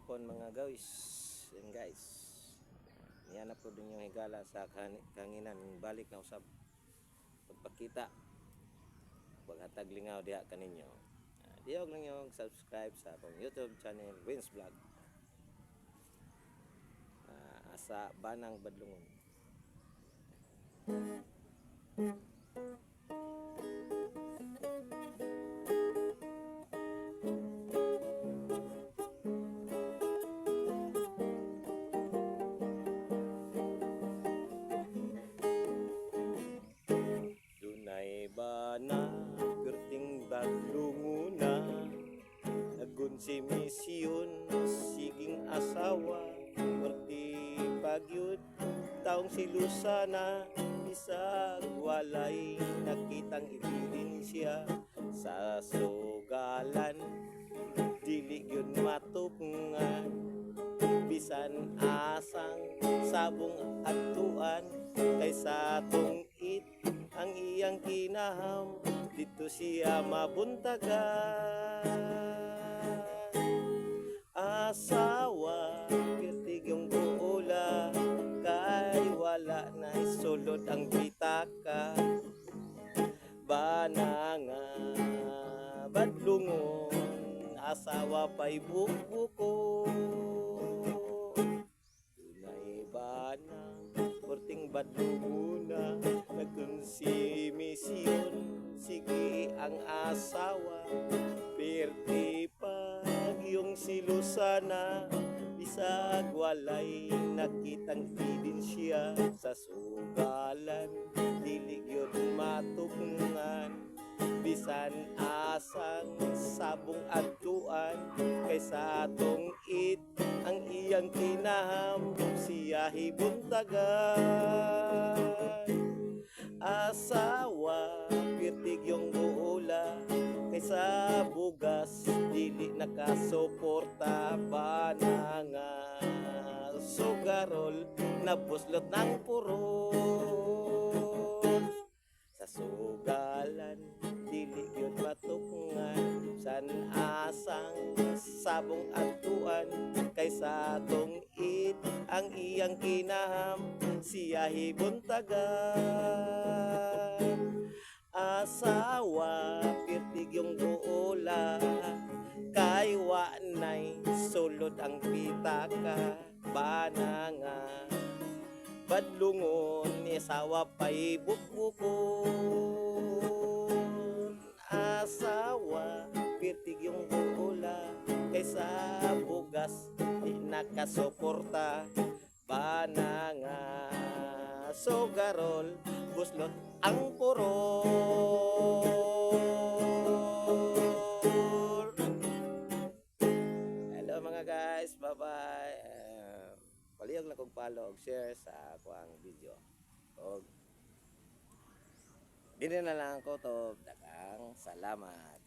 hapon mga guys. Yan guys. Yan na po din yung higala sa kanginan. Balik na usab. Pagpakita. Paghatag lingaw diha kaninyo. Diyog lang yung subscribe sa akong YouTube channel Wins Vlog. Asa Banang Badlungon. Dunay ba na perting badlunguna, agun si misyon siging asawa, perti pagyud taong si Lusana, isag walay nakitang ebidensya sa sugalan, dili yun matupungan, bisan asang sabong atuan, kaysa tungit ang iyang kinaham, dito siya mabuntagan. Asawa, kirtig yung buula, kay wala na isulod ang bitaka. Bananga, badlungon, asawa pa'y buko. Dunay banang, porting badlunguna, nagkonsimisyon, sige ang asawa, perti pag yung si Lusana, bisag walay nakitang ebidensya sa sugalan, dili yun matupungan, bisan asang sabong atuan, kaysa tungit ang iyang kinaham, siya hibuntagan. Asawa, pirtig yung buula, kaysa bugas, dili nakasuporta. Bananga, sugarol, nabuslot ng purol. Sa sugalan, dili yun matukungan, san asang sabong atuan, kaysa tungit ang iyang kinaham, siya hibuntagan. Asawa, pirtig yung buula, kay wanay sulod ang pitaka. Bananga, badlungon, asawa pa'y bukbukon. Asawa, pirtig yung buula, kaysa bugas, di nakasuporta. Bananga, sugarol, buslot ang purol. Hello mga guys, bye bye. Palihog na kong follow, share sa ako ang video. O, din na lang ko to, dagang salamat.